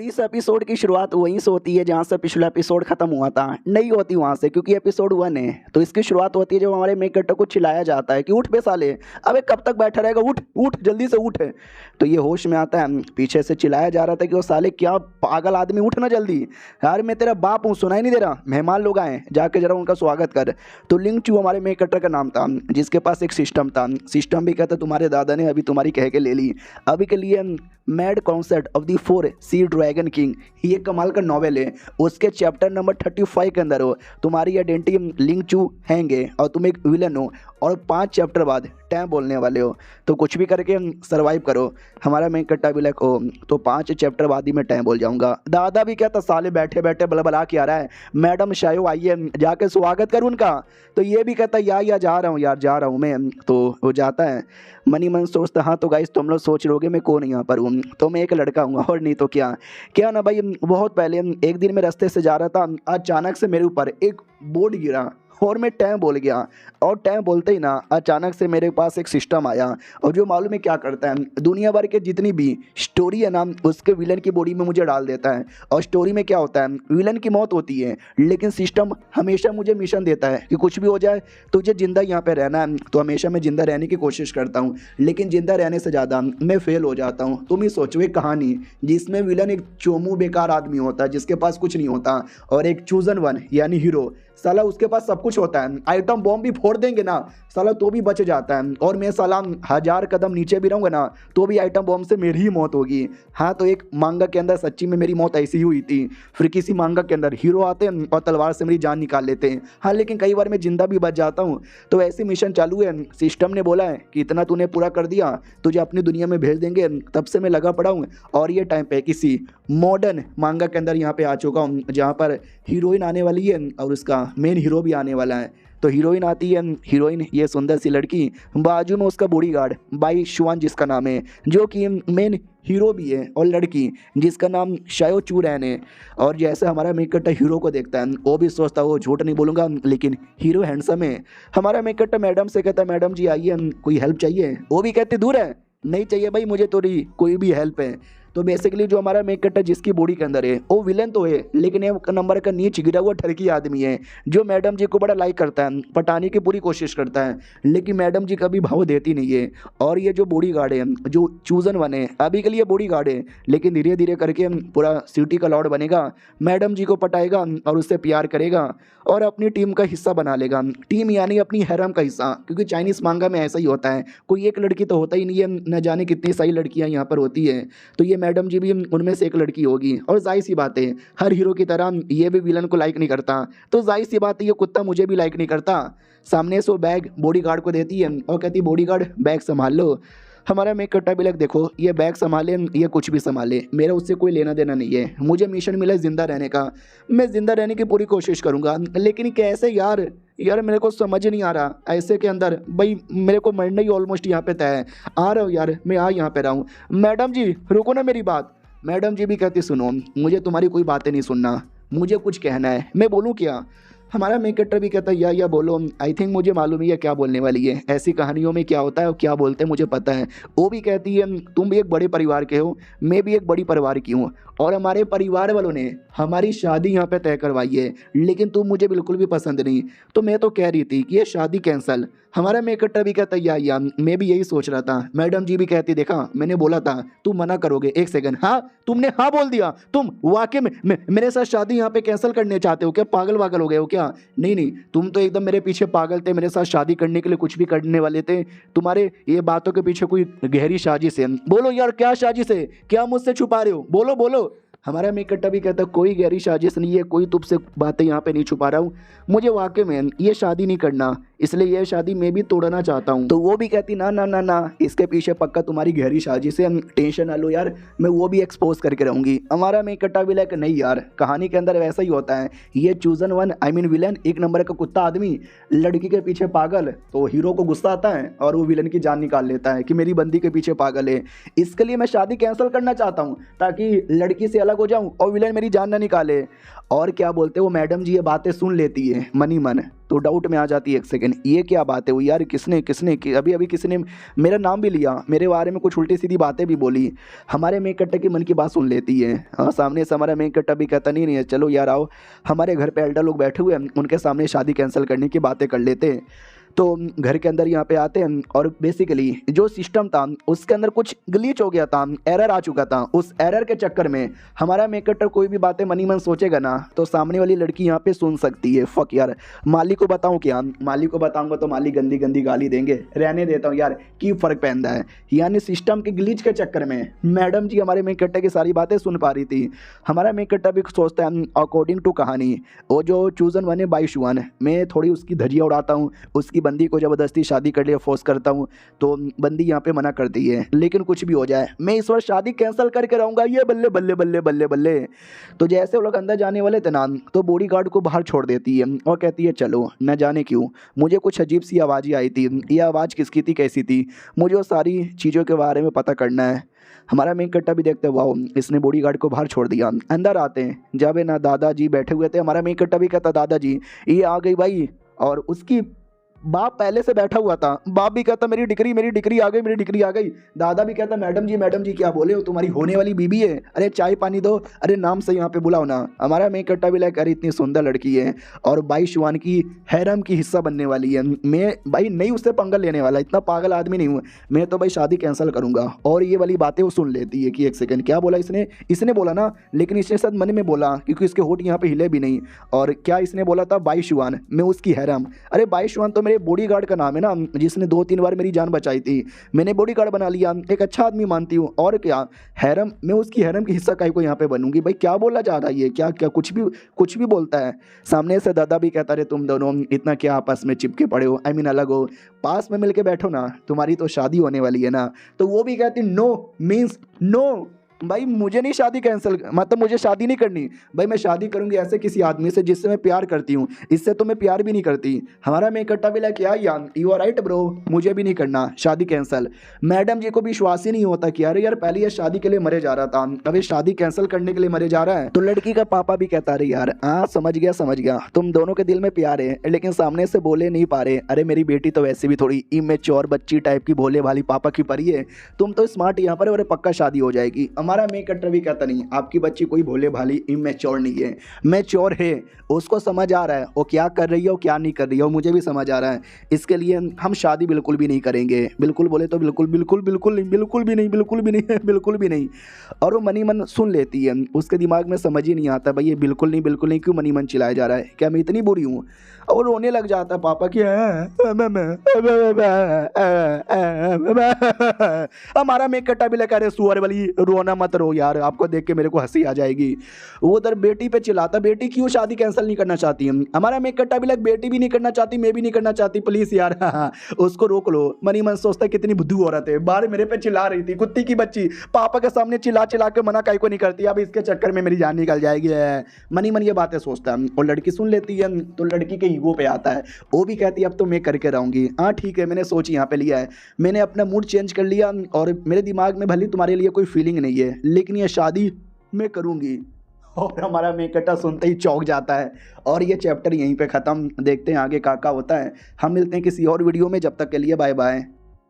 इस एपिसोड की शुरुआत वहीं से होती है जहां से पिछला एपिसोड खत्म हुआ था। नहीं होती वहां से, क्योंकि एपिसोड 1 है। तो इसकी शुरुआत होती है जब हमारे मेन कैरेक्टर को चिल्लाया जाता है कि उठ बे साले, अबे कब तक बैठा रहेगा, उठ उठ जल्दी से उठ। तो ये होश में आता है, पीछे से चिल्लाया जा रहा था कि वो साले क्या पागल आदमी, उठ ना जल्दी, यार मैं तेरा बाप हूँ, सुनाई नहीं दे रहा, मेहमान लोग आए, जाके जरा उनका स्वागत कर। तो लिंग चू हमारे मेन कैरेक्टर का नाम था, जिसके पास एक सिस्टम था। सिस्टम भी कहता तुम्हारे दादा ने अभी तुम्हारी कह के ले ली। अभी के लिए mad concept of the 4 sea dragon king, ये कमाल का नॉवेल है। उसके चैप्टर नंबर 35 के अंदर हो तुम्हारी आइडेंटिटी लिंग चू हैंगे और तुम एक विलन हो, और 5 चैप्टर बाद टैम बोलने वाले हो, तो कुछ भी करके सर्वाइव करो। हमारा मेन कट्टा भी लाइक हो तो 5 चैप्टर बाद ही मैं टैम बोल जाऊंगा। दादा भी कहता साले बैठे बैठे बलबला के आ रहा है, मैडम शायो आइए जाके स्वागत कर उनका। तो ये भी कहता या जा रहा हूँ यार, जा रहा हूँ मैं। तो वो जाता है, मनी मन सोचता हाँ तो गाइस तुम लोग सोच रहोगे मैं कौन यहाँ पर हूँ, तो मैं एक लड़का हूँ और नहीं तो क्या। क्या ना भाई, बहुत पहले एक दिन मैं रास्ते से जा रहा था, अचानक से मेरे ऊपर एक बोर्ड गिरा और मैं टैम बोल गया। और टैम बोलते ही ना अचानक से मेरे पास एक सिस्टम आया, और जो मालूम है क्या करता है, दुनिया भर के जितनी भी स्टोरी है ना उसके विलन की बॉडी में मुझे डाल देता है। और स्टोरी में क्या होता है, विलन की मौत होती है, लेकिन सिस्टम हमेशा मुझे मिशन देता है कि कुछ भी हो जाए तुझे जिंदा यहाँ पे रहना है। तो हमेशा मैं जिंदा रहने की कोशिश करता हूँ, लेकिन जिंदा रहने से ज़्यादा मैं फेल हो जाता हूँ। तुम ही सोचो एक कहानी जिसमें विलन एक चोमू बेकार आदमी होता है जिसके पास कुछ नहीं होता, और एक चूजन वन यानी हीरो, साला उसके पास सब कुछ होता है, आइटम बॉम्ब भी फोड़ देंगे ना साला तो भी बच जाता है, और मैं साला 1000 कदम नीचे भी रहूँगा ना तो भी आइटम बॉम्ब से मेरी ही मौत होगी। हाँ तो एक मांगा के अंदर सच्ची में मेरी मौत ऐसी ही हुई थी। फिर किसी मांगा के अंदर हीरो आते हैं और तलवार से मेरी जान निकाल लेते हैं। हाँ लेकिन कई बार मैं जिंदा भी बच जाता हूँ। तो ऐसी मिशन चालू है, सिस्टम ने बोला है कि इतना तूने पूरा कर दिया तुझे अपनी दुनिया में भेज देंगे। तब से मैं लगा पड़ा हूँ, और ये टाइम पे किसी मॉडर्न मांगा के अंदर यहाँ पे आ चुका हूँ जहाँ पर हीरोइन आने वाली है और उसका मेन हीरो भी आने वाला है। तो हीरोइन आती है, हीरोइन ये सुंदर सी लड़की, बाजू में उसका बॉडीगार्ड बाई शुआन जिसका नाम है, जो कि मेन हीरो भी है, और लड़की जिसका नाम शायो चू रैन है। और जैसे हमारा मेकट्टा हीरो को देखता है वो भी सोचता है, वो झूठ नहीं बोलूँगा लेकिन हीरो हैंडसम है। हमारा मेकट्टा मैडम से कहता है मैडम जी आइए कोई हेल्प चाहिए, वो भी कहते दूर है, नहीं चाहिए भाई मुझे तो कोई भी हेल्प है। तो बेसिकली जो हमारा मेक कट्टर जिसकी बॉडी के अंदर है वो विलन तो है, लेकिन एक नंबर का नीच गिरा हुआ ठरकी आदमी है जो मैडम जी को बड़ा लाइक करता है, पटाने की पूरी कोशिश करता है, लेकिन मैडम जी कभी भाव देती नहीं है। और ये जो बॉडी गार्ड है, जो चूजन वन है, अभी के लिए बॉडी गार्ड है, लेकिन धीरे धीरे करके पूरा सिटी का लॉर्ड बनेगा, मैडम जी को पटाएगा और उससे प्यार करेगा और अपनी टीम का हिस्सा बना लेगा। टीम यानी अपनी हैरम का हिस्सा, क्योंकि चाइनीज़ मांगा में ऐसा ही होता है, कोई एक लड़की तो होता ही नहीं है, न जाने कितनी सारी लड़कियां यहाँ पर होती है। तो ये मैडम जी भी उनमें से एक लड़की होगी, और जाहिर सी बात है हर हीरो की तरह ये भी विलन को लाइक नहीं करता, तो जाहिर सी बात है ये कुत्ता मुझे भी लाइक नहीं करता। सामने से वो बैग बॉडीगार्ड को देती है और कहती बॉडीगार्ड बैग संभाल लो। हमारा मेक कट्टा भी लग देखो ये बैग संभाले ये कुछ भी संभाले, मेरा उससे कोई लेना देना नहीं है, मुझे मिशन मिला है जिंदा रहने का, मैं जिंदा रहने की पूरी कोशिश करूंगा, लेकिन कैसे यार मेरे को समझ नहीं आ रहा। ऐसे के अंदर भाई मेरे को मरना ही ऑलमोस्ट यहाँ पे तय है, आ रहा हूँ यार मैं यहाँ पे रहा हूँ। मैडम जी रुको ना मेरी बात। मैडम जी भी कहती सुनो मुझे तुम्हारी कोई बातें नहीं सुनना, मुझे कुछ कहना है, मैं बोलूँ क्या। हमारा मेक कट्टर भी कहता है या बोलो, आई थिंक मुझे मालूम ही है क्या बोलने वाली है, ऐसी कहानियों में क्या होता है और क्या बोलते हैं मुझे पता है। वो भी कहती है तुम भी एक बड़े परिवार के हो, मैं भी एक बड़ी परिवार की हूँ, और हमारे परिवार वालों ने हमारी शादी यहाँ पे तय करवाई है, लेकिन तुम मुझे बिल्कुल भी पसंद नहीं, तो मैं तो कह रही थी कि ये शादी कैंसिल। हमारा मेक कट्टर भी कहता है या मैं भी यही सोच रहा था। मैडम जी भी कहती देखा मैंने बोला था तुम मना करोगे, एक सेकंड, हाँ तुमने हाँ बोल दिया, तुम वाकई में मेरे साथ शादी यहाँ पे कैंसिल करने चाहते हो क्या, पागल वागल हो गए हो क्या। नहीं तुम तो एकदम मेरे पीछे पागल थे, मेरे साथ शादी करने के लिए कुछ भी करने वाले थे, तुम्हारे ये बातों के पीछे कोई गहरी साजिश है। बोलो यार क्या साजिश है, क्या मुझसे छुपा रहे हो, बोलो बोलो। हमारा मेक कट्टा भी कहता कोई गहरी साजिश नहीं है, कोई तुमसे बातें यहाँ पे नहीं छुपा रहा हूँ, मुझे वाकई में ये शादी नहीं करना, इसलिए यह शादी मैं भी तोड़ना चाहता हूँ। तो वो भी कहती ना ना ना ना इसके पीछे पक्का तुम्हारी गहरी साजिश है, टेंशन ना लो यार मैं वो भी एक्सपोज करके रहूंगी। हमारा मेक कट्टा भी लाइक नहीं यार कहानी के अंदर वैसा ही होता है, ये chosen one I mean villain एक नंबर का कुत्ता आदमी लड़की के पीछे पागल, तो हीरो को गुस्सा आता है और वो विलन की जान निकाल लेता है कि मेरी बंदी के पीछे पागल है, इसके लिए मैं शादी कैंसिल करना चाहता हूँ ताकि लड़की से अलग हो जाऊं और विलेन मेरी जान ना निकाले। और क्या बोलते वो मैडम जी ये बातें सुन लेती है मनी मन, तो डाउट में आ जाती है एक सेकंड, ये क्या बात है वो यार, किसने किसने अभी अभी किसी ने मेरा नाम भी लिया, मेरे बारे में कुछ उल्टी सीधी बातें भी बोली। हमारे मेन कट्टा की मन की बात सुन लेती है। हाँ, सामने से हमारा मेन कट्टा भी कहता नहीं है चलो यार आओ, हमारे घर पे एल्डर लोग बैठे हुए हैं, उनके सामने शादी कैंसिल करने की बातें कर लेते हैं। तो घर के अंदर यहाँ पे आते हैं और बेसिकली जो सिस्टम था उसके अंदर कुछ ग्लिच हो गया था, एरर आ चुका था। उस एरर के चक्कर में हमारा मेकअप कोई भी बातें मनी मन सोचेगा ना तो सामने वाली लड़की यहाँ पे सुन सकती है। फक यार, माली को बताऊँ क्या, माली को बताऊंगा तो माली गंदी गंदी गाली देंगे, रहने देता हूँ यार, की फर्क पहनता है। यानी सिस्टम के ग्लिच के चक्कर में मैडम जी हमारे मेकअप की सारी बातें सुन पा रही थी। हमारा मेकअप भी सोचता है अकॉर्डिंग टू कहानी वो जो चूजन वन है बाईश वन, मैं थोड़ी उसकी धजिया उड़ाता हूँ, उसकी बंदी को ज़बरदस्ती शादी कर लिए फोर्स करता हूँ, तो बंदी यहाँ पे मना करती है। लेकिन कुछ भी हो जाए मैं इस बार शादी कैंसिल करके रहूँगा, ये बल्ले बल्ले बल्ले बल्ले बल्ले। तो जैसे वो लोग अंदर जाने वाले थे ना तो बॉडीगार्ड को बाहर छोड़ देती है और कहती है चलो, न जाने क्यों मुझे कुछ अजीब सी आवाज़ें आई थी, ये आवाज़ किसकी थी कैसी थी, मुझे वो सारी चीज़ों के बारे में पता करना है। हमारा मेन कट्टा भी देखते वाओ इसने बॉडीगार्ड को बाहर छोड़ दिया। अंदर आते हैं जब है ना दादाजी बैठे हुए थे, हमारा मेन कट्टा भी कहता दादाजी ये आ गई भाई, और उसकी बाप पहले से बैठा हुआ था। बाप भी कहता मेरी डिग्री आ गई, मेरी डिग्री आ गई। दादा भी कहता मैडम जी क्या बोले हो, तुम्हारी होने वाली बीबी है, अरे चाय पानी दो, अरे नाम से यहाँ पे बुलाओ ना। हमारा मेन कट्टा भी लाइक अरे इतनी सुंदर लड़की है और बाई शुआन की हैरम की हिस्सा बनने वाली है, मैं भाई नहीं उससे पंगा लेने वाला, इतना पागल आदमी नहीं हूँ मैं, तो भाई शादी कैंसिल करूँगा। और ये वाली बातें वो सुन लेती है कि एक सेकंड क्या बोला इसने बोला ना, लेकिन इसने शायद मन में बोला क्योंकि इसके होठ यहाँ पे हिले भी नहीं। और क्या इसने बोला था बाई शुआन, मैं उसकी हैरम, अरे बाई शुआन तो मेरे बॉडीगार्ड का नाम है ना, जिसने 2-3 बार मेरी जान बचाई थी, मैंने बॉडीगार्ड बना लिया, एक अच्छा आदमी मानती हूँ। और क्या हैरम, मैं उसकी हैरम की हिस्सा काहे को यहाँ पे बनूंगी। भाई क्या बोला जा रहा है ये, क्या क्या कुछ भी बोलता है। सामने से दादा भी कहता रहे तुम दोनों इतना क्या आपस में चिपके पड़े हो, आई मीन अलग हो, पास में मिलके बैठो ना, तुम्हारी तो शादी होने वाली है ना। तो वो भी कहती नो मीन्स नो, भाई मुझे नहीं शादी कैंसिल, मतलब मुझे शादी नहीं करनी भाई, मैं शादी करूंगी ऐसे किसी आदमी से जिससे मैं प्यार करती हूँ, इससे तो मैं प्यार भी नहीं करती। हमारा मैं इकट्ठा भी लाइक क्या यार यू आर राइट ब्रो, मुझे भी नहीं करना शादी कैंसिल। मैडम जी को भी विश्वास ही नहीं होता कि अरे यार पहले ये शादी के लिए मरे जा रहा था, अभी शादी कैंसिल करने के लिए मरे जा रहा है। तो लड़की का पापा भी कहता रहे यार हाँ समझ गया, तुम दोनों के दिल में प्यार है लेकिन सामने से बोले नहीं पा रहे। अरे मेरी बेटी तो वैसे भी थोड़ी इमेच्योर बच्ची टाइप की भोले वाली पापा की परी है, तुम तो स्मार्ट यहाँ पर, और पक्का शादी हो जाएगी। हमारा मेक कट्टर भी कहता नहीं आपकी बच्ची कोई भोले भाली इमेच्योर नहीं है, मैच्योर है, उसको समझ आ रहा है वो क्या कर रही है वो क्या नहीं कर रही है, वो मुझे भी समझ आ रहा है, इसके लिए हम शादी बिल्कुल भी नहीं करेंगे। बिल्कुल बोले तो बिल्कुल बिल्कुल बिल्कुल नहीं, बिल्कुल भी नहीं, बिल्कुल भी नहीं, बिल्कुल भी नहीं। और वो मनी मन सुन लेती है, उसके दिमाग में समझ ही नहीं आता भाई ये बिल्कुल नहीं क्यों मनी मन चिल्लाया जा रहा है, क्या मैं इतनी बुरी हूँ। और रोने लग जाता है पापा की हमारा मेक कट्टा भी लगा रहे सुअर वाली रोना मत रो यार, आपको देख के मेरे को हंसी आ जाएगी। वो उधर बेटी पे चिल्लाता बेटी क्यों शादी कैंसिल नहीं करना चाहती है। हमारा मेक कट्टा भी लग बेटी भी नहीं करना चाहती, मैं भी नहीं करना चाहती, प्लीज यार उसको रोक लो। मनी मन सोचता कितनी बुद्धू औरत है, बाहर मेरे पे चिल्ला रही थी कुत्ती की बच्ची, पापा के सामने चिल्ला के मना काहे को नहीं करती, अब इसके चक्कर में मेरी जान निकल जाएगी। मनी मन ये बातें सोचता है और लड़की सुन लेती है तो लड़की के ईगो पे आता है, वो भी कहती है अब तो मैं करके रहूंगी। हाँ ठीक है मैंने सोच यहाँ पे लिया है, मैंने अपना मूड चेंज कर लिया और मेरे दिमाग में भले तुम्हारे लिए कोई फीलिंग नहीं है लेकिन ये शादी मैं करूंगी। और हमारा मेकटा सुनते ही चौंक जाता है और ये चैप्टर यहीं पे ख़त्म। देखते हैं आगे क्या होता है। हम मिलते हैं किसी और वीडियो में, जब तक के लिए बाय बाय।